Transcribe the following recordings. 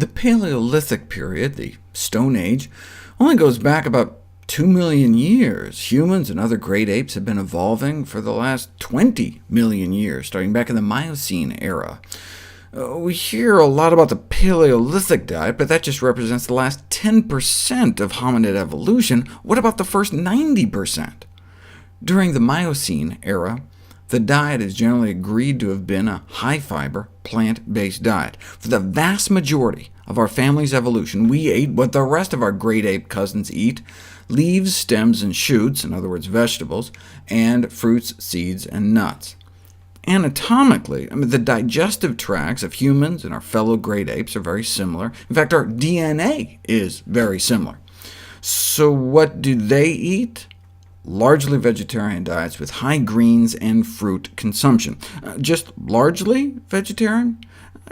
The Paleolithic period, the Stone Age, only goes back about 2 million years. Humans and other great apes have been evolving for the last 20 million years, starting back in the Miocene era. We hear a lot about the Paleolithic diet, but that just represents the last 10% of hominid evolution. What about the first 90%? During the Miocene era, the diet is generally agreed to have been a high-fiber, plant-based diet. For the vast majority of our family's evolution, we ate what the rest of our great ape cousins eat: leaves, stems, and shoots, in other words vegetables, and fruits, seeds, and nuts. Anatomically, the digestive tracts of humans and our fellow great apes are very similar. In fact, our DNA is very similar. So what do they eat? Largely vegetarian diets with high greens and fruit consumption. Just largely vegetarian?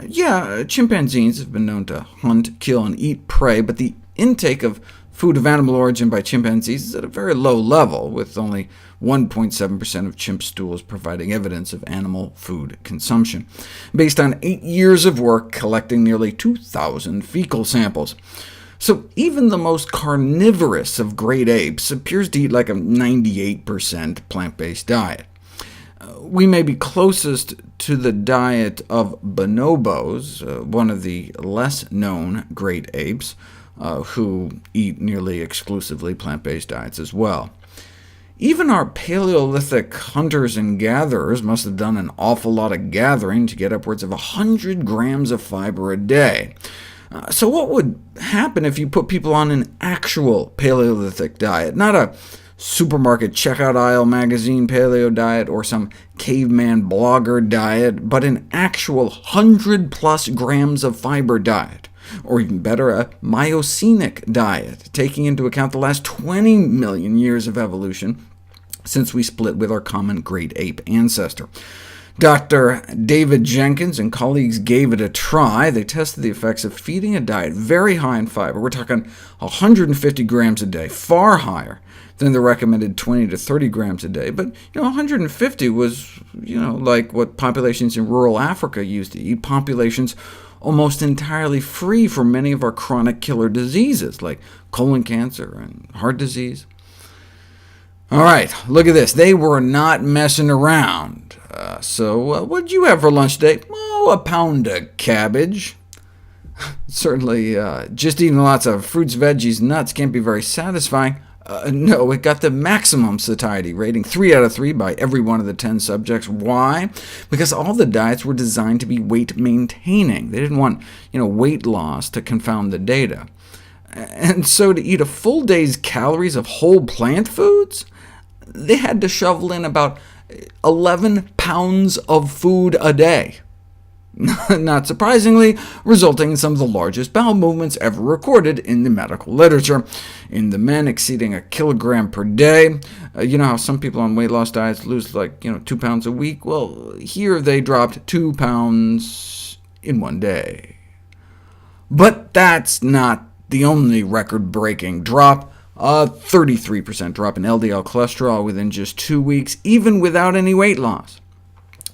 Yeah, chimpanzees have been known to hunt, kill, and eat prey, but the intake of food of animal origin by chimpanzees is at a very low level, with only 1.7% of chimp stools providing evidence of animal food consumption, based on 8 years of work collecting nearly 2,000 fecal samples. So even the most carnivorous of great apes appears to eat like a 98% plant-based diet. We may be closest to the diet of bonobos, one of the less-known great apes, who eat nearly exclusively plant-based diets as well. Even our Paleolithic hunters and gatherers must have done an awful lot of gathering to get upwards of 100 grams of fiber a day. So what would happen if you put people on an actual Paleolithic diet, not a supermarket checkout aisle magazine paleo diet or some caveman blogger diet, but an actual 100+ grams of fiber diet? Or even better, a Mioscenic diet, taking into account the last 20 million years of evolution since we split with our common great ape ancestor. Dr. David Jenkins and colleagues gave it a try. They tested the effects of feeding a diet very high in fiber. We're talking 150 grams a day, far higher than the recommended 20 to 30 grams a day. But 150 was like what populations in rural Africa used to eat, populations almost entirely free from many of our chronic killer diseases, like colon cancer and heart disease. All right, look at this. They were not messing around. So what did you have for lunch today? Oh, a pound of cabbage. Certainly, just eating lots of fruits, veggies, nuts can't be very satisfying. No, it got the maximum satiety rating, 3 out of 3 by every one of the 10 subjects. Why? Because all the diets were designed to be weight-maintaining. They didn't want weight loss to confound the data. And so to eat a full day's calories of whole plant foods, they had to shovel in about 11 pounds of food a day. Not surprisingly, resulting in some of the largest bowel movements ever recorded in the medical literature. In the men, exceeding a kilogram per day. You know how some people on weight loss diets lose like 2 pounds a week? Well, here they dropped 2 pounds in one day. But that's not the only record-breaking drop. A 33% drop in LDL cholesterol within just 2 weeks, even without any weight loss.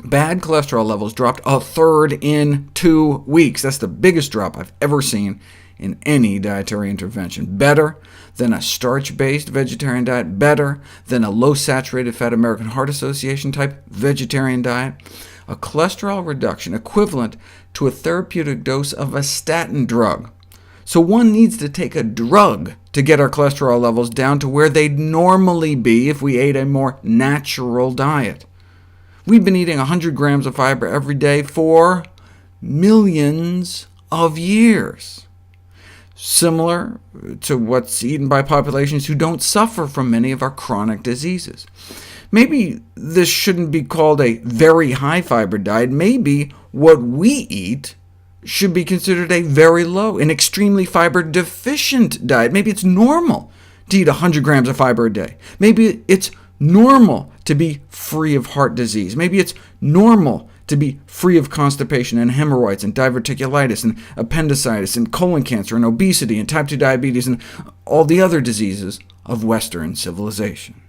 Bad cholesterol levels dropped a third in 2 weeks. That's the biggest drop I've ever seen in any dietary intervention. Better than a starch-based vegetarian diet, better than a low-saturated fat American Heart Association-type vegetarian diet. A cholesterol reduction equivalent to a therapeutic dose of a statin drug. So one needs to take a drug to get our cholesterol levels down to where they'd normally be if we ate a more natural diet. We've been eating 100 grams of fiber every day for millions of years, similar to what's eaten by populations who don't suffer from many of our chronic diseases. Maybe this shouldn't be called a very high-fiber diet. Maybe what we eat should be considered a very low, an extremely fiber-deficient diet. Maybe it's normal to eat 100 grams of fiber a day. Maybe it's normal to be free of heart disease. Maybe it's normal to be free of constipation and hemorrhoids and diverticulitis and appendicitis and colon cancer and obesity and type 2 diabetes and all the other diseases of Western civilization.